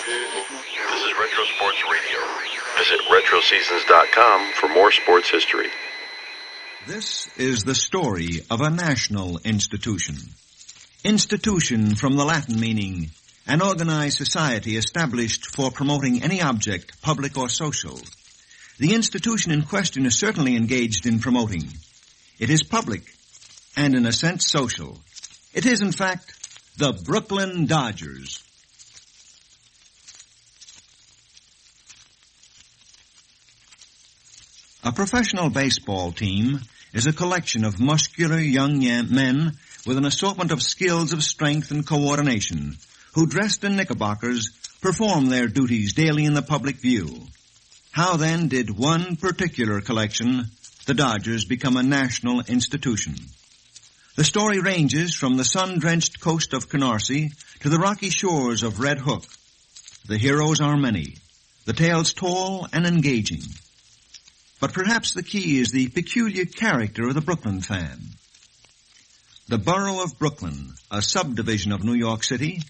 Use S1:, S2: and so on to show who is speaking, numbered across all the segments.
S1: This is Retro Sports Radio. Visit RetroSeasons.com for more sports history.
S2: This is the story of a national institution. Institution from the Latin meaning an organized society established for promoting any object, public or social. The institution in question is certainly engaged in promoting. It is public and, in a sense, social. It is, in fact, the Brooklyn Dodgers. A professional baseball team is a collection of muscular young men with an assortment of skills of strength and coordination who, dressed in knickerbockers, perform their duties daily in the public view. How, then, did one particular collection, the Dodgers, become a national institution? The story ranges from the sun-drenched coast of Canarsie to the rocky shores of Red Hook. The heroes are many, the tales tall and engaging. But perhaps the key is the peculiar character of the Brooklyn fan. The borough of Brooklyn, a subdivision of New York City,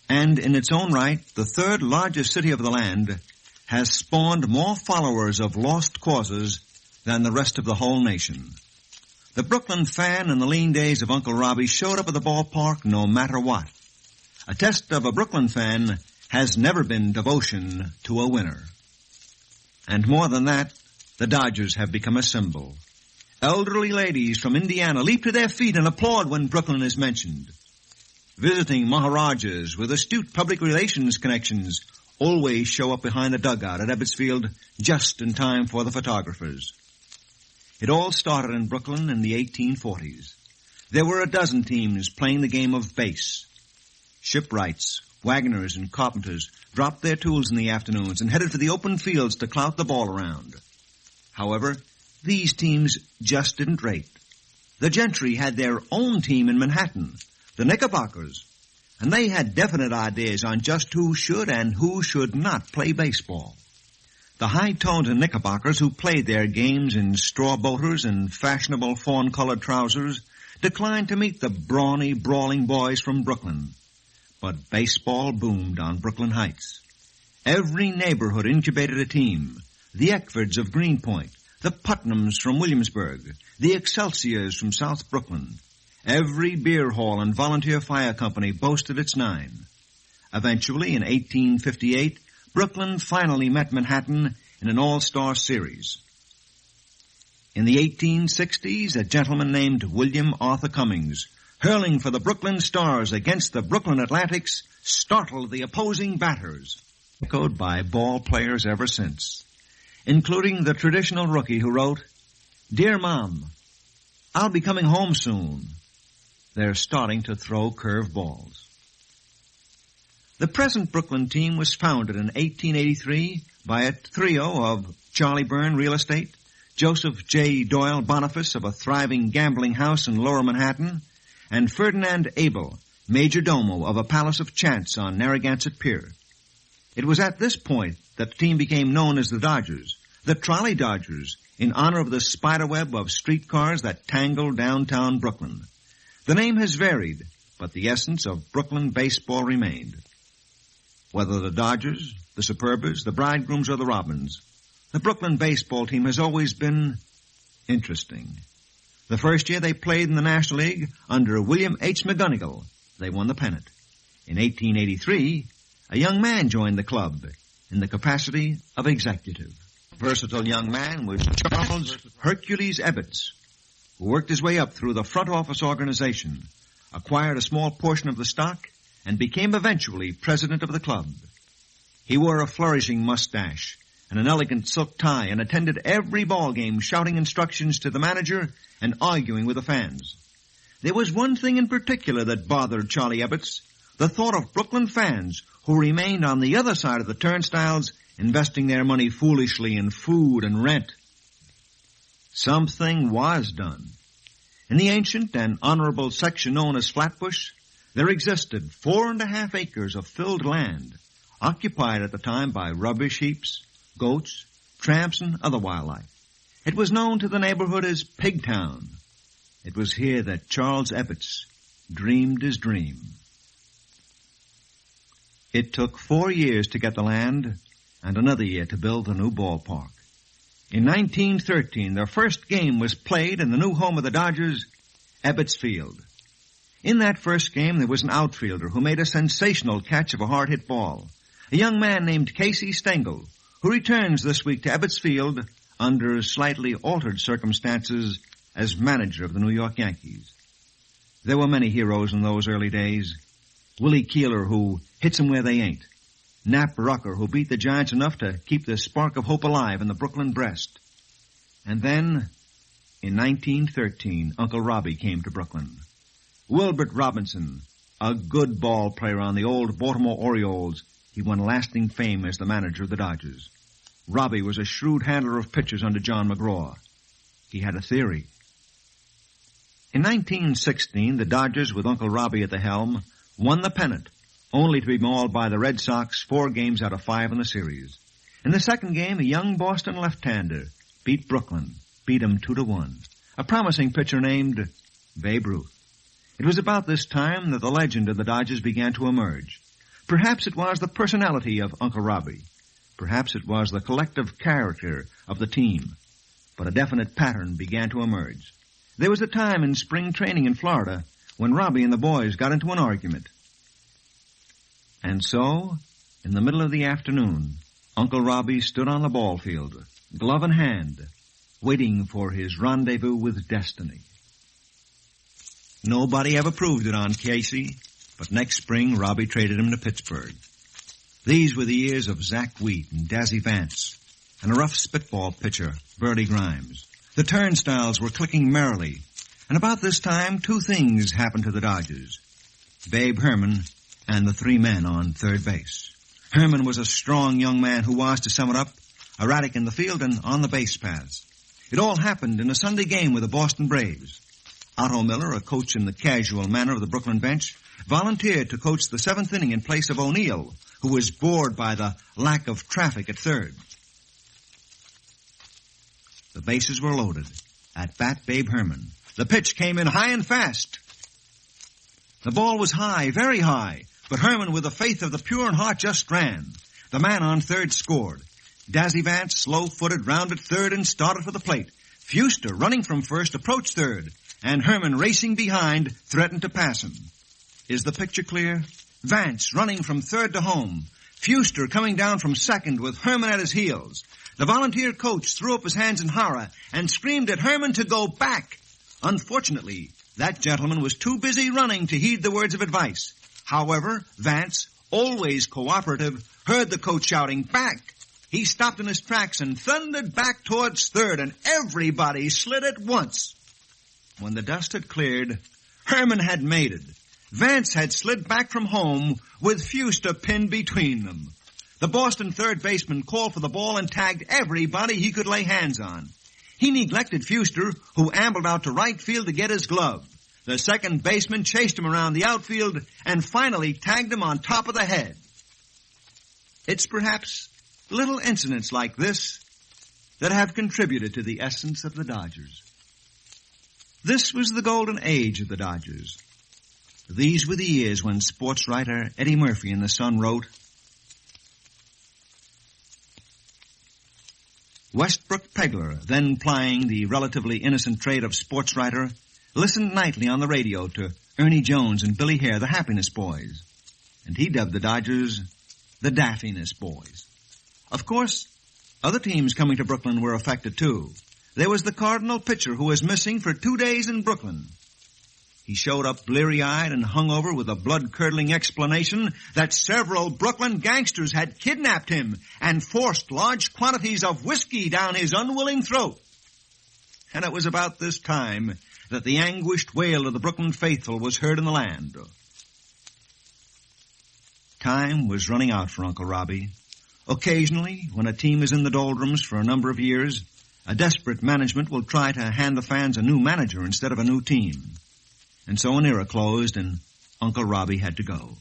S2: and in its own right, the third largest city of the land, has spawned more followers of lost causes than the rest of the whole nation. The Brooklyn fan in the lean days of Uncle Robbie showed up at the ballpark no matter what. A test of a Brooklyn fan has never been devotion to a winner. And more than that, the Dodgers have become a symbol. Elderly ladies from Indiana leap to their feet and applaud when Brooklyn is mentioned. Visiting Maharajas with astute public relations connections always show up behind the dugout at Ebbets Field just in time for the photographers. It all started in Brooklyn in the 1840s. There were a dozen teams playing the game of base. Shipwrights, wagoners, and carpenters dropped their tools in the afternoons and headed for the open fields to clout the ball around. However, these teams just didn't rate. The gentry had their own team in Manhattan, the Knickerbockers, and they had definite ideas on just who should and who should not play baseball. The high-toned Knickerbockers who played their games in straw boaters and fashionable fawn-colored trousers declined to meet the brawny, brawling boys from Brooklyn. But baseball boomed on Brooklyn Heights. Every neighborhood incubated a team. The Eckfords of Greenpoint, the Putnams from Williamsburg, the Excelsiors from South Brooklyn. Every beer hall and volunteer fire company boasted its 9. Eventually, in 1858, Brooklyn finally met Manhattan in an all-star series. In the 1860s, a gentleman named William Arthur Cummings, hurling for the Brooklyn Stars against the Brooklyn Atlantics, startled the opposing batters, echoed by ball players ever since, including the traditional rookie who wrote, "Dear Mom, I'll be coming home soon." They're starting to throw curved balls. The present Brooklyn team was founded in 1883 by a trio of Charlie Byrne Real Estate, Joseph J. Doyle Boniface of a thriving gambling house in Lower Manhattan, and Ferdinand Abel, major domo of a palace of chance on Narragansett Pier. It was at this point that the team became known as the Dodgers, the Trolley Dodgers, in honor of the spiderweb of streetcars that tangled downtown Brooklyn. The name has varied, but the essence of Brooklyn baseball remained. Whether the Dodgers, the Superbers, the Bridegrooms, or the Robins, the Brooklyn baseball team has always been interesting. The first year they played in the National League under William H. McGonigal, they won the pennant. In 1883, a young man joined the club in the capacity of executive. Versatile young man was Charles Hercules Ebbets, who worked his way up through the front office organization, acquired a small portion of the stock, and became eventually president of the club. He wore a flourishing mustache and an elegant silk tie and attended every ball game shouting instructions to the manager and arguing with the fans. There was one thing in particular that bothered Charlie Ebbets, the thought of Brooklyn fans who remained on the other side of the turnstiles investing their money foolishly in food and rent. Something was done. In the ancient and honorable section known as Flatbush, there existed 4.5 acres of filled land, occupied at the time by rubbish heaps, goats, tramps, and other wildlife. It was known to the neighborhood as Pigtown. It was here that Charles Ebbets dreamed his dream. It took 4 years to get the land and another year to build the new ballpark. In 1913, their first game was played in the new home of the Dodgers, Ebbets Field. In that first game, there was an outfielder who made a sensational catch of a hard-hit ball, a young man named Casey Stengel, who returns this week to Ebbets Field under slightly altered circumstances as manager of the New York Yankees. There were many heroes in those early days. Willie Keeler, who hits 'em where they ain't. Nap Rucker, who beat the Giants enough to keep the spark of hope alive in the Brooklyn breast. And then, in 1913, Uncle Robbie came to Brooklyn. Wilbert Robinson, a good ball player on the old Baltimore Orioles, he won lasting fame as the manager of the Dodgers. Robbie was a shrewd handler of pitchers under John McGraw. He had a theory. In 1916, the Dodgers, with Uncle Robbie at the helm, won the pennant, only to be mauled by the Red Sox 4 games out of 5 in the series. In the second game, a young Boston left-hander beat Brooklyn, beat him 2-1, a promising pitcher named Babe Ruth. It was about this time that the legend of the Dodgers began to emerge. Perhaps it was the personality of Uncle Robbie. Perhaps it was the collective character of the team. But a definite pattern began to emerge. There was a time in spring training in Florida when Robbie and the boys got into an argument. And so, in the middle of the afternoon, Uncle Robbie stood on the ball field, glove in hand, waiting for his rendezvous with destiny. Nobody ever proved it on Casey, but next spring Robbie traded him to Pittsburgh. These were the years of Zach Wheat and Dazzy Vance, and a rough spitball pitcher, Bertie Grimes. The turnstiles were clicking merrily, and about this time 2 things happened to the Dodgers. Babe Herman and the 3 men on third base. Herman was a strong young man who was, to sum it up, erratic in the field and on the base paths. It all happened in a Sunday game with the Boston Braves. Otto Miller, a coach in the casual manner of the Brooklyn bench, volunteered to coach the 7th inning in place of O'Neill, who was bored by the lack of traffic at third. The bases were loaded. At bat, Babe Herman. The pitch came in high and fast. The ball was high, very high, but Herman, with the faith of the pure in heart, just ran. The man on third scored. Dazzy Vance, slow-footed, rounded third and started for the plate. Fuster, running from first, approached third, and Herman, racing behind, threatened to pass him. Is the picture clear? Vance running from third to home. Fuster coming down from second with Herman at his heels. The volunteer coach threw up his hands in horror and screamed at Herman to go back. Unfortunately, that gentleman was too busy running to heed the words of advice. However, Vance, always cooperative, heard the coach shouting, "Back!" He stopped in his tracks and thundered back towards third, and everybody slid at once. When the dust had cleared, Herman had made it. Vance had slid back from home with Fuster pinned between them. The Boston third baseman called for the ball and tagged everybody he could lay hands on. He neglected Fuster, who ambled out to right field to get his glove. The second baseman chased him around the outfield and finally tagged him on top of the head. It's perhaps little incidents like this that have contributed to the essence of the Dodgers. This was the golden age of the Dodgers. These were the years when sports writer Eddie Murphy in The Sun wrote, Westbrook Pegler, then plying the relatively innocent trade of sports writer, listened nightly on the radio to Ernie Jones and Billy Hare, the Happiness Boys, and he dubbed the Dodgers the Daffiness Boys. Of course, other teams coming to Brooklyn were affected too. There was the Cardinal pitcher who was missing for 2 days in Brooklyn. He showed up bleary-eyed and hungover with a blood-curdling explanation that several Brooklyn gangsters had kidnapped him and forced large quantities of whiskey down his unwilling throat. And it was about this time that the anguished wail of the Brooklyn faithful was heard in the land. Time was running out for Uncle Robbie. Occasionally, when a team is in the doldrums for a number of years, a desperate management will try to hand the fans a new manager instead of a new team. And so an era closed, and Uncle Robbie had to go.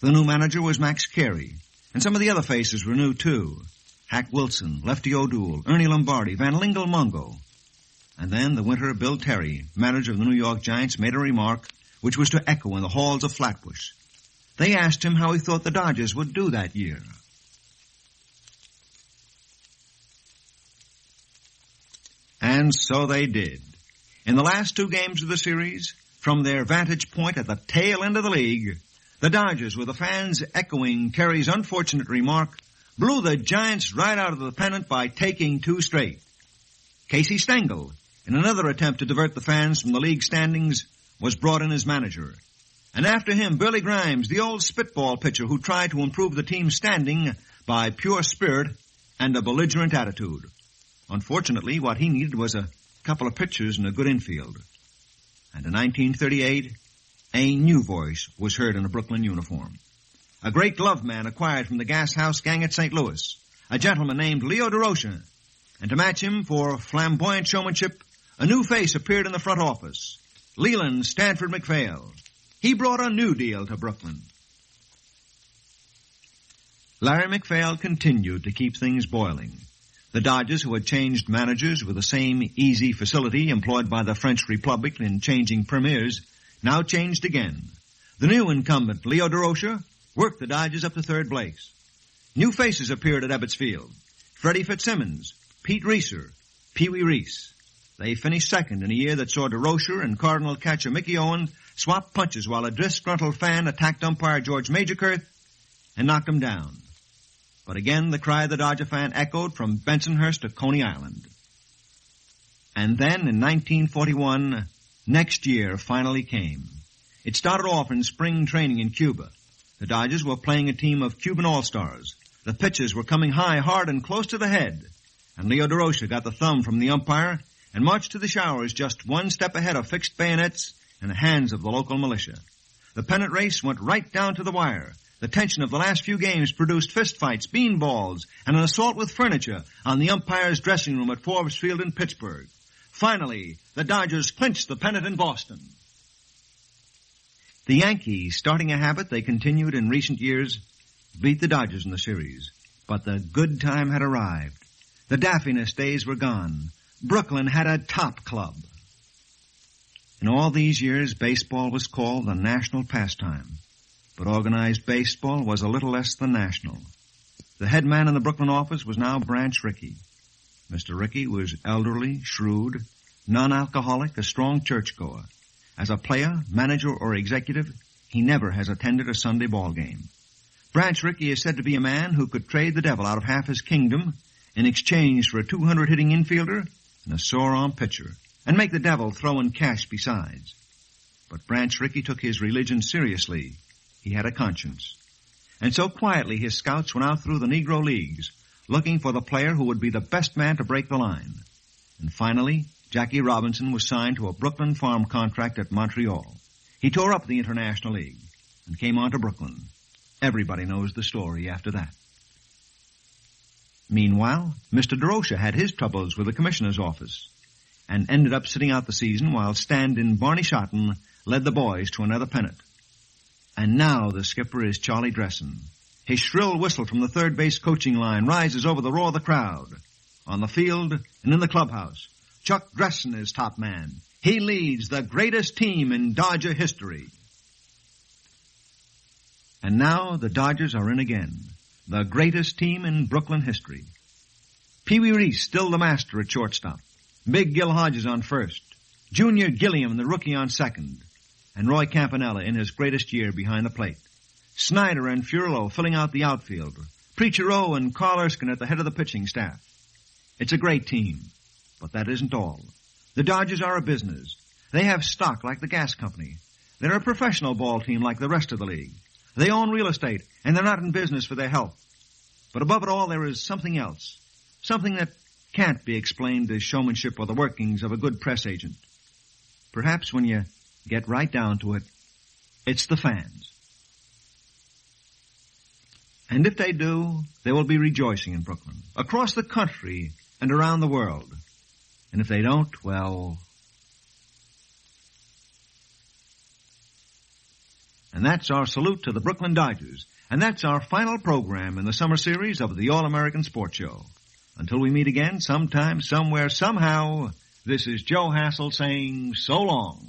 S2: The new manager was Max Carey, and some of the other faces were new, too. Hack Wilson, Lefty O'Doul, Ernie Lombardi, Van Lingle Mungo. And then the winter, Bill Terry, manager of the New York Giants, made a remark which was to echo in the halls of Flatbush. They asked him how he thought the Dodgers would do that year. And so they did. In the last 2 games of the series, from their vantage point at the tail end of the league, the Dodgers, with the fans echoing Terry's unfortunate remark, blew the Giants right out of the pennant by taking 2 straight. Casey Stengel, in another attempt to divert the fans from the league standings, was brought in as manager. And after him, Billy Grimes, the old spitball pitcher who tried to improve the team's standing by pure spirit and a belligerent attitude. Unfortunately, what he needed was a couple of pitchers and a good infield. And in 1938, a new voice was heard in a Brooklyn uniform. A great glove man acquired from the gas house gang at St. Louis, a gentleman named Leo Durocher. And to match him for flamboyant showmanship, a new face appeared in the front office, Leland Stanford McPhail. He brought a new deal to Brooklyn. Larry McPhail continued to keep things boiling. The Dodgers, who had changed managers with the same easy facility employed by the French Republic in changing premiers, now changed again. The new incumbent, Leo Durocher, worked the Dodgers up to third place. New faces appeared at Ebbets Field. Freddie Fitzsimmons, Pete Reeser, Pee Wee Reese. They finished second in a year that saw Durocher and Cardinal catcher Mickey Owen swap punches while a disgruntled fan attacked umpire George Majorkirth and knocked him down. But again, the cry of the Dodger fan echoed from Bensonhurst to Coney Island. And then, in 1941, next year finally came. It started off in spring training in Cuba. The Dodgers were playing a team of Cuban all-stars. The pitches were coming high, hard, and close to the head. And Leo Durocher got the thumb from the umpire and marched to the showers just 1 step ahead of fixed bayonets in the hands of the local militia. The pennant race went right down to the wire. The tension of the last few games produced fistfights, beanballs, and an assault with furniture on the umpire's dressing room at Forbes Field in Pittsburgh. Finally, the Dodgers clinched the pennant in Boston. The Yankees, starting a habit they continued in recent years, beat the Dodgers in the series. But the good time had arrived. The Daffiness days were gone. Brooklyn had a top club. In all these years, baseball was called the national pastime. But organized baseball was a little less than national. The head man in the Brooklyn office was now Branch Rickey. Mr. Rickey was elderly, shrewd, non-alcoholic, a strong churchgoer. As a player, manager, or executive, he never has attended a Sunday ball game. Branch Rickey is said to be a man who could trade the devil out of half his kingdom in exchange for a 200-hitting infielder and a sore-arm pitcher, and make the devil throw in cash besides. But Branch Rickey took his religion seriously. He had a conscience. And so quietly his scouts went out through the Negro Leagues, looking for the player who would be the best man to break the line. And finally, Jackie Robinson was signed to a Brooklyn farm contract at Montreal. He tore up the International League and came on to Brooklyn. Everybody knows the story after that. Meanwhile, Mr. Durocher had his troubles with the commissioner's office and ended up sitting out the season while stand-in Barney Schotten led the boys to another pennant. And now the skipper is Charlie Dressen. His shrill whistle from the third base coaching line rises over the roar of the crowd. On the field and in the clubhouse, Chuck Dressen is top man. He leads the greatest team in Dodger history. And now the Dodgers are in again. The greatest team in Brooklyn history. Pee Wee Reese still the master at shortstop. Big Gil Hodges on first. Junior Gilliam, the rookie, on second. And Roy Campanella in his greatest year behind the plate. Snyder and Furlow filling out the outfield. Preacher O and Carl Erskine at the head of the pitching staff. It's a great team, but that isn't all. The Dodgers are a business. They have stock like the gas company. They're a professional ball team like the rest of the league. They own real estate, and they're not in business for their health. But above it all, there is something else. Something that can't be explained as showmanship or the workings of a good press agent. Perhaps when you get right down to it, it's the fans. And if they do, they will be rejoicing in Brooklyn, across the country and around the world. And if they don't, well... And that's our salute to the Brooklyn Dodgers. And that's our final program in the summer series of the All-American Sports Show. Until we meet again, sometime, somewhere, somehow, this is Joe Hassel saying so long.